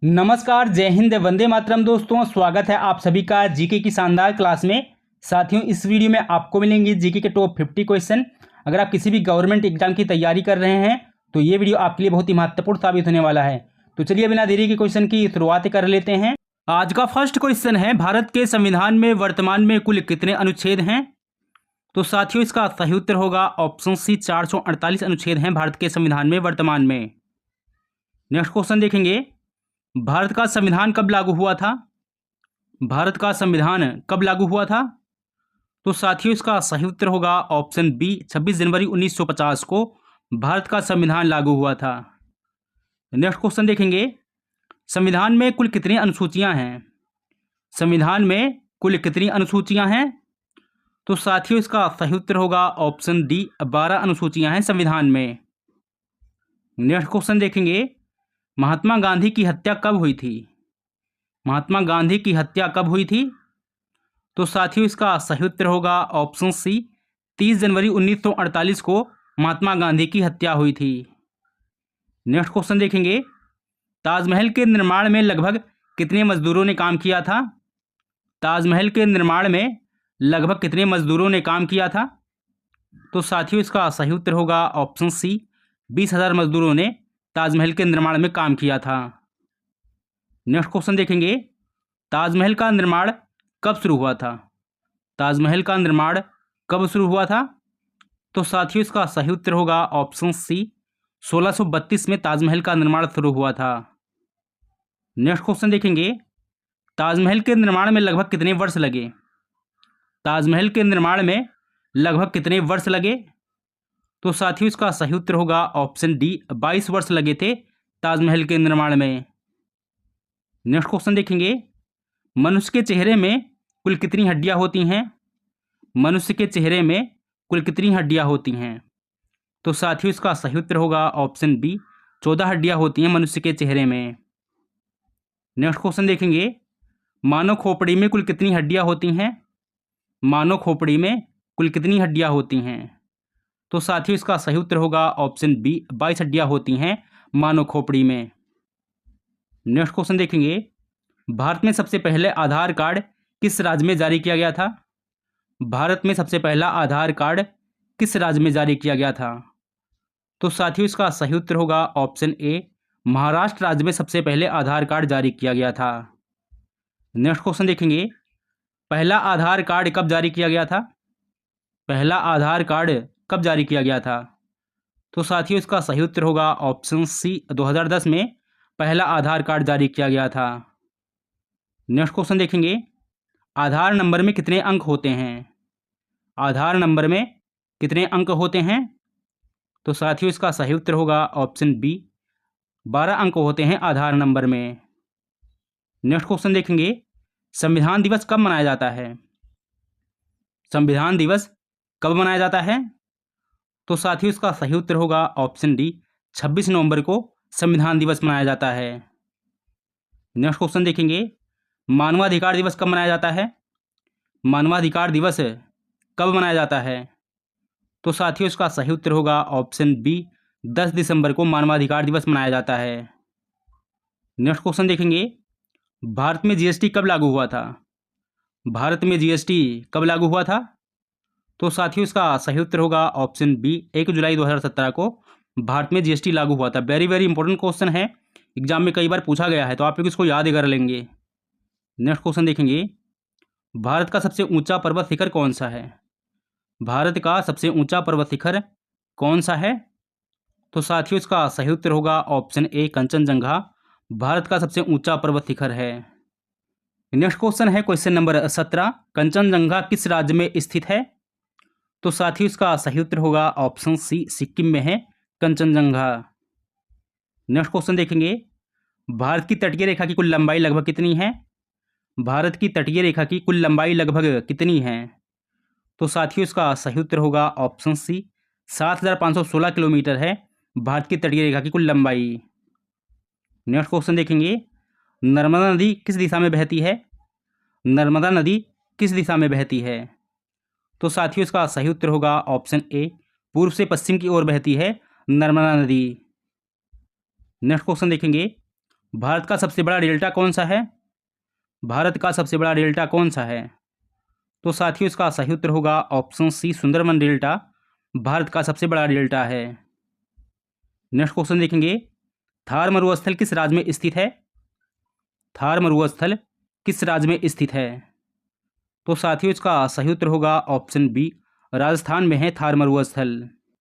नमस्कार, जय हिंद, वंदे मातरम। दोस्तों, स्वागत है आप सभी का जीके की शानदार क्लास में। साथियों, इस वीडियो में आपको मिलेंगे जीके के टॉप 50 क्वेश्चन। अगर आप किसी भी गवर्नमेंट एग्जाम की तैयारी कर रहे हैं तो ये वीडियो आपके लिए बहुत ही महत्वपूर्ण साबित होने वाला है। तो चलिए बिना देरी के क्वेश्चन की शुरुआत कर लेते हैं। आज का फर्स्ट क्वेश्चन है, भारत के संविधान में वर्तमान में कुल कितने अनुच्छेद हैं? तो साथियों, इसका सही उत्तर होगा ऑप्शन सी, 448 अनुच्छेद हैं भारत के संविधान में वर्तमान में। नेक्स्ट क्वेश्चन देखेंगे, भारत का संविधान कब लागू हुआ था? भारत का संविधान कब लागू हुआ था? तो साथियों, इसका सही उत्तर होगा ऑप्शन बी, 26 जनवरी 1950 को भारत का संविधान लागू हुआ था। नेक्स्ट क्वेश्चन देखेंगे, संविधान में कुल कितनी अनुसूचियां हैं? संविधान में कुल कितनी अनुसूचियां हैं? तो साथियों, इसका सही उत्तर होगा ऑप्शन डी, 12 अनुसूचियां हैं संविधान में। नेक्स्ट क्वेश्चन देखेंगे, महात्मा गांधी की हत्या कब हुई थी? महात्मा गांधी की हत्या कब हुई थी? तो साथियों, इसका सही उत्तर होगा ऑप्शन सी, 30 जनवरी 1948 को महात्मा गांधी की हत्या हुई थी। नेक्स्ट क्वेश्चन देखेंगे, ताजमहल के निर्माण में लगभग कितने मजदूरों ने काम किया था? ताजमहल के निर्माण में लगभग कितने मजदूरों ने काम किया था? तो साथियों, इसका सही उत्तर होगा ऑप्शन सी, 20,000 मजदूरों ने ताजमहल के निर्माण में काम किया था। नेक्स्ट क्वेश्चन देखेंगे, ताजमहल का निर्माण कब शुरू हुआ था? ताजमहल का निर्माण कब शुरू हुआ था? तो साथियों, इसका सही उत्तर होगा ऑप्शन सी, 1632 में ताजमहल का निर्माण शुरू हुआ था। नेक्स्ट क्वेश्चन देखेंगे, ताजमहल के निर्माण में लगभग कितने वर्ष लगे? ताजमहल के निर्माण में लगभग कितने वर्ष लगे? तो साथियों, इसका सही उत्तर होगा ऑप्शन डी, 22 वर्ष लगे थे ताजमहल के निर्माण में। नेक्स्ट क्वेश्चन देखेंगे, मनुष्य के चेहरे में कुल कितनी हड्डियां होती हैं? मनुष्य के चेहरे में कुल कितनी हड्डियां होती हैं? तो साथियों, इसका सही उत्तर होगा ऑप्शन बी, 14 हड्डियां होती हैं मनुष्य के चेहरे में। नेक्स्ट क्वेश्चन देखेंगे, मानव खोपड़ी में कुल कितनी हड्डियां होती हैं? मानव खोपड़ी में कुल कितनी हड्डियां होती हैं? तो साथियों, इसका सही उत्तर होगा ऑप्शन बी, 22 हड्डियां होती हैं मानव खोपड़ी में। नेक्स्ट क्वेश्चन देखेंगे, भारत में सबसे पहले आधार कार्ड किस राज्य में जारी किया गया था? भारत में सबसे पहला आधार कार्ड किस राज्य में जारी किया गया था? तो साथियों, इसका सही उत्तर होगा ऑप्शन ए, महाराष्ट्र राज्य में सबसे पहले आधार कार्ड जारी किया गया था। नेक्स्ट क्वेश्चन देखेंगे, पहला आधार कार्ड कब जारी किया गया था? पहला आधार कार्ड कब जारी किया गया था? तो साथियों, इसका सही उत्तर होगा ऑप्शन सी, 2010 में पहला आधार कार्ड जारी किया गया था। नेक्स्ट क्वेश्चन देखेंगे, आधार नंबर में कितने अंक होते हैं? आधार नंबर में कितने अंक होते हैं? तो साथियों, इसका सही उत्तर होगा ऑप्शन बी, 12 अंक होते हैं आधार नंबर में। नेक्स्ट क्वेश्चन देखेंगे, संविधान दिवस कब मनाया जाता है? संविधान दिवस कब मनाया जाता है? तो साथियों, इसका सही उत्तर होगा ऑप्शन डी, 26 नवंबर को संविधान दिवस मनाया जाता है। नेक्स्ट क्वेश्चन देखेंगे, मानवाधिकार दिवस कब मनाया जाता है? मानवाधिकार दिवस कब मनाया जाता है? तो साथियों, इसका सही उत्तर होगा ऑप्शन बी, 10 दिसंबर को मानवाधिकार दिवस मनाया जाता है। नेक्स्ट क्वेश्चन देखेंगे, भारत में जीएसटी कब लागू हुआ था? भारत में जीएसटी कब लागू हुआ था? तो साथियों, इसका सही उत्तर होगा ऑप्शन बी, 1 जुलाई 2017 को भारत में जीएसटी लागू हुआ था। वेरी वेरी इंपॉर्टेंट क्वेश्चन है, एग्जाम में कई बार पूछा गया है, तो आप लोग इसको याद कर लेंगे। नेक्स्ट क्वेश्चन देखेंगे, भारत का सबसे ऊंचा पर्वत शिखर कौन सा है? भारत का सबसे ऊंचा पर्वत शिखर कौन सा है? तो साथियों, इसका सही उत्तर होगा ऑप्शन ए, कंचनजंगा भारत का सबसे ऊंचा पर्वत शिखर है। नेक्स्ट क्वेश्चन है क्वेश्चन नंबर 17, कंचनजंगा किस राज्य में स्थित है? तो साथियों, इसका सही उत्तर होगा ऑप्शन सी, सिक्किम में है कंचनजंगा। नेक्स्ट क्वेश्चन देखेंगे, भारत की तटीय रेखा की कुल लंबाई लगभग कितनी है? भारत की तटीय रेखा की कुल लंबाई लगभग कितनी है? तो साथियों, इसका सही उत्तर होगा ऑप्शन सी, 7,516 किलोमीटर है भारत की तटीय रेखा की कुल लंबाई। नेक्स्ट क्वेश्चन देखेंगे, नर्मदा नदी किस दिशा में बहती है? नर्मदा नदी किस दिशा में बहती है? तो साथियों, इसका सही उत्तर होगा ऑप्शन ए, पूर्व से पश्चिम की ओर बहती है नर्मदा नदी। नेक्स्ट क्वेश्चन देखेंगे, भारत का सबसे बड़ा डेल्टा कौन सा है? भारत का सबसे बड़ा डेल्टा कौन सा है? तो साथियों इसका सही उत्तर होगा option C, Sundarbans delta Bharat का सबसे बड़ा डेल्टा है। नेक्स्ट क्वेश्चन देखेंगे, थार मरुस्थल किस राज्य में स्थित है? थार मरुस्थल किस राज्य में स्थित है? तो साथियों इसका सही उत्तर होगा ऑप्शन बी, राजस्थान में है थार मरुस्थल।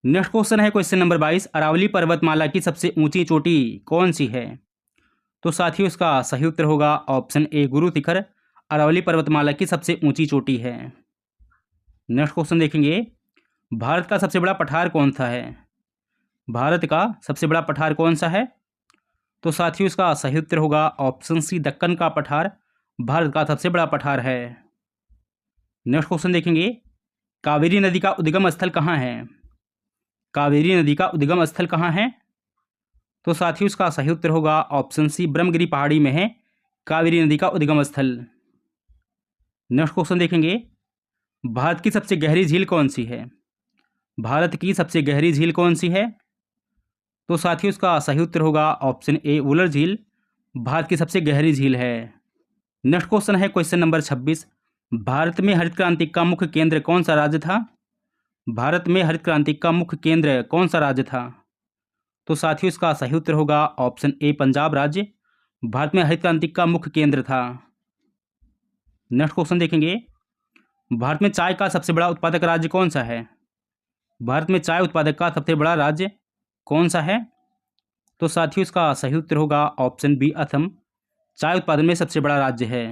नेक्स्ट क्वेश्चन है क्वेश्चन नंबर 22, अरावली पर्वतमाला की सबसे ऊंची चोटी कौन सी है? तो साथियों इसका सही उत्तर होगा ऑप्शन ए, गुरु शिखर अरावली पर्वतमाला की सबसे ऊंची चोटी है। नेक्स्ट क्वेश्चन देखेंगे, भारत का सबसे बड़ा पठार कौन सा है? भारत का सबसे बड़ा पठार कौन सा है? तो साथियों इसका सही उत्तर होगा ऑप्शन सी, दक्कन का पठार भारत का सबसे बड़ा पठार है। नेक्स्ट क्वेश्चन देखेंगे, कावेरी नदी का उद्गम स्थल कहाँ है? कावेरी नदी का उद्गम स्थल कहाँ है? तो साथियों इसका सही उत्तर होगा ऑप्शन सी, ब्रह्मगिरी पहाड़ी में है कावेरी नदी का उद्गम स्थल। नेक्स्ट क्वेश्चन देखेंगे, भारत की सबसे गहरी झील कौन सी है? भारत की सबसे गहरी झील कौन सी है? तो साथियों इसका सही उत्तर होगा ऑप्शन ए, वुलर झील भारत की सबसे गहरी झील है। नेक्स्ट क्वेश्चन है क्वेश्चन नंबर 26, भारत में हरित क्रांति का मुख्य केंद्र कौन सा राज्य था? भारत में हरित क्रांति का मुख्य केंद्र कौन सा राज्य था? तो साथियों इसका सही उत्तर होगा ऑप्शन ए, पंजाब राज्य भारत में हरित क्रांति का मुख्य केंद्र था। नेक्स्ट क्वेश्चन देखेंगे, भारत में चाय का सबसे बड़ा उत्पादक राज्य कौन सा है? भारत में चाय उत्पादक का सबसे बड़ा राज्य कौन सा है? तो साथियों इसका सही उत्तर होगा ऑप्शन बी, असम चाय उत्पादन में सबसे बड़ा राज्य है।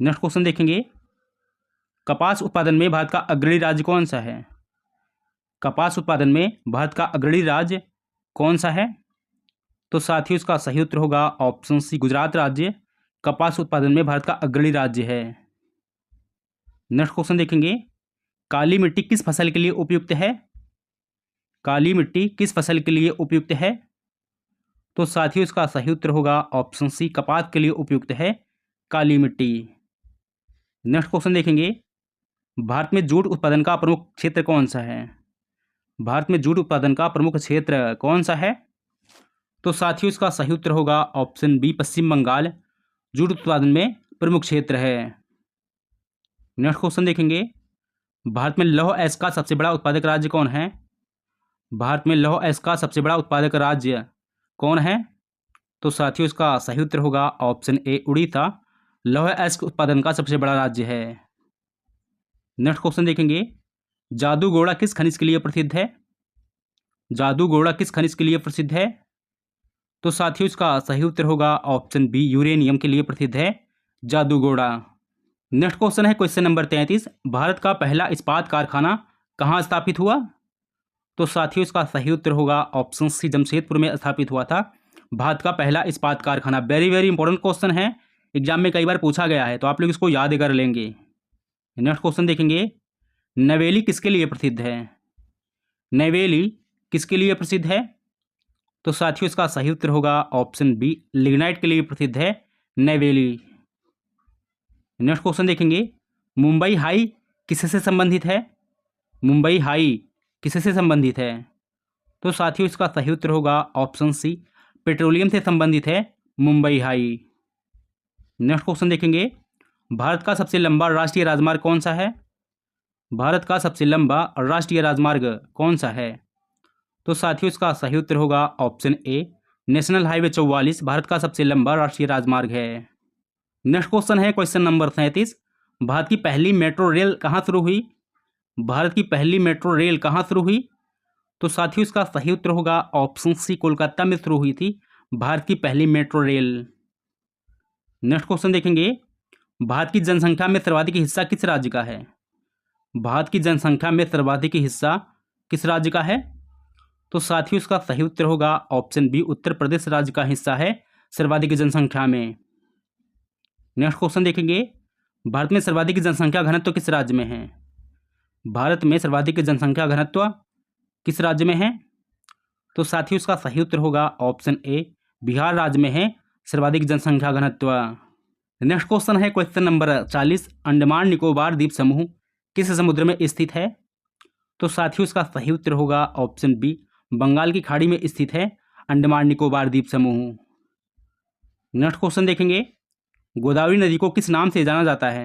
नेक्स्ट क्वेश्चन देखेंगे, कपास उत्पादन में भारत का अग्रणी राज्य कौन सा है? कपास उत्पादन में भारत का अग्रणी राज्य कौन सा है? तो साथियों इसका सही उत्तर होगा ऑप्शन सी, गुजरात राज्य कपास उत्पादन में भारत का अग्रणी राज्य है। नेक्स्ट क्वेश्चन देखेंगे, काली मिट्टी किस फसल के लिए उपयुक्त है? काली मिट्टी किस फसल के लिए उपयुक्त है? तो साथियों इसका सही उत्तर होगा ऑप्शन सी, कपास के लिए उपयुक्त है काली मिट्टी। नेक्स्ट क्वेश्चन देखेंगे, भारत में जूट उत्पादन का प्रमुख क्षेत्र कौन सा है? भारत में जूट उत्पादन का प्रमुख क्षेत्र कौन सा है? तो साथियों इसका सही उत्तर होगा ऑप्शन बी, पश्चिम बंगाल जूट उत्पादन में प्रमुख क्षेत्र है। नेक्स्ट क्वेश्चन देखेंगे, भारत में लौह अयस्क का सबसे बड़ा उत्पादक राज्य कौन है? भारत में लौह अयस्क का सबसे बड़ा उत्पादक राज्य कौन है? तो साथियों इसका सही उत्तर होगा ऑप्शन ए, उड़ीसा लौह अयस्क उत्पादन का सबसे बड़ा राज्य है। नेक्स्ट क्वेश्चन देखेंगे, जादूगोड़ा किस खनिज के लिए प्रसिद्ध है? जादूगोड़ा किस खनिज के लिए प्रसिद्ध है? तो साथियों इसका सही उत्तर होगा ऑप्शन बी, यूरेनियम के लिए प्रसिद्ध है जादूगोड़ा। नेक्स्ट क्वेश्चन है क्वेश्चन नंबर 33, भारत का पहला इस्पात कारखाना कहाँ स्थापित हुआ? तो साथियों इसका सही उत्तर होगा ऑप्शन सी, जमशेदपुर में स्थापित हुआ था भारत का पहला इस्पात कारखाना। वेरी वेरी इंपॉर्टेंट क्वेश्चन है, एग्जाम में कई बार पूछा गया है, तो आप लोग इसको याद कर लेंगे। नेक्स्ट क्वेश्चन देखेंगे, नवेली किसके लिए प्रसिद्ध है? नवेली किसके लिए प्रसिद्ध है? तो साथियों इसका सही उत्तर होगा ऑप्शन बी, लिग्नाइट के लिए प्रसिद्ध है नवेली। नेक्स्ट क्वेश्चन देखेंगे, मुंबई हाई किससे संबंधित है? मुंबई हाई किससे संबंधित है? तो साथियों इसका सही उत्तर होगा ऑप्शन सी, पेट्रोलियम से संबंधित है मुंबई हाई। नेक्स्ट क्वेश्चन देखेंगे, भारत का सबसे लंबा राष्ट्रीय राजमार्ग कौन सा है? भारत का सबसे लंबा राष्ट्रीय राजमार्ग कौन सा है? तो साथियों इसका सही उत्तर होगा option A, national highway 44 Bharat का सबसे लंबा राष्ट्रीय राजमार्ग है। नेक्स्ट क्वेश्चन है क्वेश्चन नंबर 37, भारत की पहली मेट्रो रेल कहाँ शुरू हुई? भारत की पहली मेट्रो रेल कहाँ शुरू हुई? तो साथियों इसका सही उत्तर होगा ऑप्शन सी, कोलकाता में शुरू हुई थी भारत की पहली मेट्रो रेल। नेक्स्ट क्वेश्चन देखेंगे, भारत की जनसंख्या में सर्वाधिक हिस्सा किस राज्य का है? भारत की जनसंख्या में सर्वाधिक हिस्सा किस राज्य का है? तो साथियों इसका सही उत्तर होगा ऑप्शन बी, उत्तर प्रदेश राज्य का हिस्सा है सर्वाधिक जनसंख्या में। नेक्स्ट क्वेश्चन देखेंगे, भारत में सर्वाधिक जनसंख्या घनत्व किस राज्य में है? भारत में सर्वाधिक जनसंख्या घनत्व किस राज्य में है? तो साथियों इसका सही उत्तर होगा ऑप्शन ए, बिहार राज्य में है सर्वाधिक जनसंख्या घनत्व। नेक्स्ट क्वेश्चन है क्वेश्चन नंबर 40, अंडमान निकोबार द्वीप समूह किस समुद्र में स्थित है? तो साथियों इसका सही उत्तर होगा ऑप्शन बी, बंगाल की खाड़ी में स्थित है अंडमान निकोबार द्वीप समूह। नेक्स्ट क्वेश्चन देखेंगे, गोदावरी नदी को किस नाम से जाना जाता है?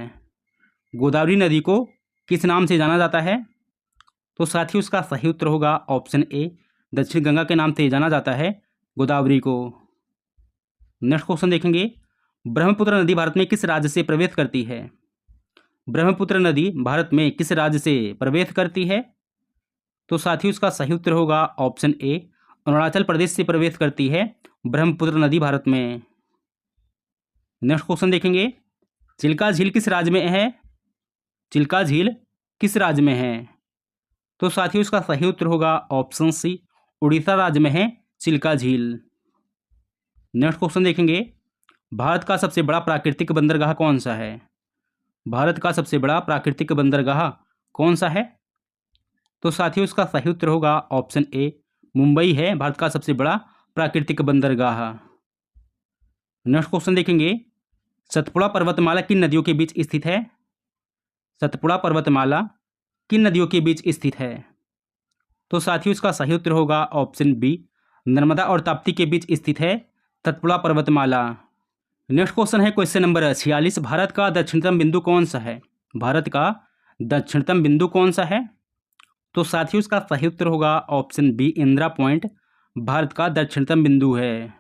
गोदावरी नदी को किस नाम से जाना जाता है? तो साथियों उसका सही उत्तर होगा ऑप्शन ए, दक्षिण गंगा के नाम से जाना जाता है गोदावरी को। नेक्स्ट क्वेश्चन देखेंगे, ब्रह्मपुत्र नदी भारत में किस राज्य से प्रवेश करती है? ब्रह्मपुत्र नदी भारत में किस राज्य से प्रवेश करती है? तो साथियों इसका सही उत्तर होगा ऑप्शन ए, अरुणाचल प्रदेश से प्रवेश करती है ब्रह्मपुत्र नदी भारत में। नेक्स्ट क्वेश्चन देखेंगे, चिल्का झील किस राज्य में है? चिल्का झील किस राज्य में है? तो साथियों इसका सही उत्तर होगा ऑप्शन सी, उड़ीसा राज्य में है चिल्का झील। नेक्स्ट क्वेश्चन देखेंगे, भारत का सबसे बड़ा प्राकृतिक बंदरगाह कौन सा है? भारत का सबसे बड़ा प्राकृतिक बंदरगाह कौन सा है? तो साथियों इसका सही उत्तर होगा ऑप्शन ए, मुंबई है भारत का सबसे बड़ा प्राकृतिक बंदरगाह। नेक्स्ट क्वेश्चन देखेंगे, सतपुड़ा पर्वतमाला किन नदियों के बीच स्थित है? सतपुड़ा पर्वतमाला किन नदियों के बीच स्थित है? तो साथियों इसका सही उत्तर होगा ऑप्शन बी, नर्मदा और ताप्ती के बीच स्थित है सतपुड़ा पर्वतमाला। नेक्स्ट क्वेश्चन है क्वेश्चन नंबर 46, भारत का दक्षिणतम बिंदु कौन सा है? भारत का दक्षिणतम बिंदु कौन सा है? तो साथियों इसका सही उत्तर होगा option B, Indira point Bharat का दक्षिणतम बिंदु है।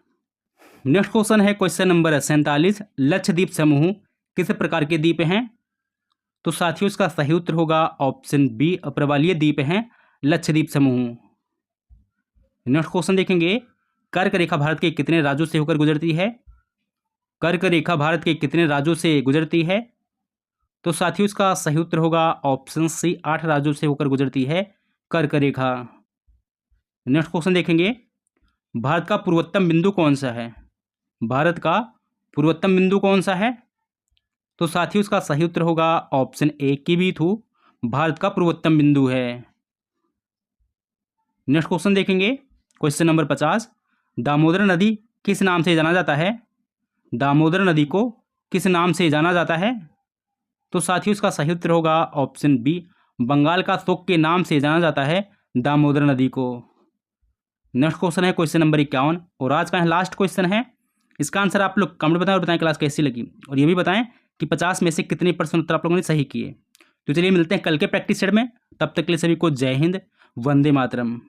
नेक्स्ट क्वेश्चन है क्वेश्चन नंबर 47, लक्षद्वीप समूह किस प्रकार के द्वीप हैं? तो साथियों इसका सही उत्तर होगा ऑप्शन बी, अप्रवालीय द्वीप हैं लक्षद्वीप समूह। नेक्स्ट क्वेश्चन देखेंगे, कर्क रेखा भारत के कितने राज्यों से होकर गुजरती है? कर्क रेखा भारत के कितने राज्यों से गुजरती है? तो साथियों इसका सही उत्तर होगा ऑप्शन सी, 8 राज्यों से होकर गुजरती है कर्क रेखा। नेक्स्ट क्वेश्चन देखेंगे, भारत का पूर्वोत्तम बिंदु कौन सा है? भारत का पूर्वोत्तम बिंदु कौन सा है? तो साथियों इसका सही उत्तर होगा ऑप्शन ए, किवीथू भारत का पूर्वोत्तम बिंदु है। नेक्स्ट क्वेश्चन देखेंगे, क्वेश्चन नंबर 50, दामोदर नदी किस नाम से जाना जाता है? दामोदर नदी को किस नाम से जाना जाता है? तो साथियों इसका सही उत्तर होगा ऑप्शन बी, बंगाल का शोक के नाम से जाना जाता है दामोदर नदी को। नेक्स्ट क्वेश्चन है क्वेश्चन नंबर 51 और आज का लास्ट क्वेश्चन है। इसका आंसर आप लोग कमेंट बताएं और बताएं क्लास कैसी लगी, और ये भी बताएं कि 50 में से कितने % उत्तर आप लोगों ने सही किए। तो चलिए मिलते हैं कल के प्रैक्टिस सेट में, तब तक के लिए सभी को जय हिंद, वंदे मातरम।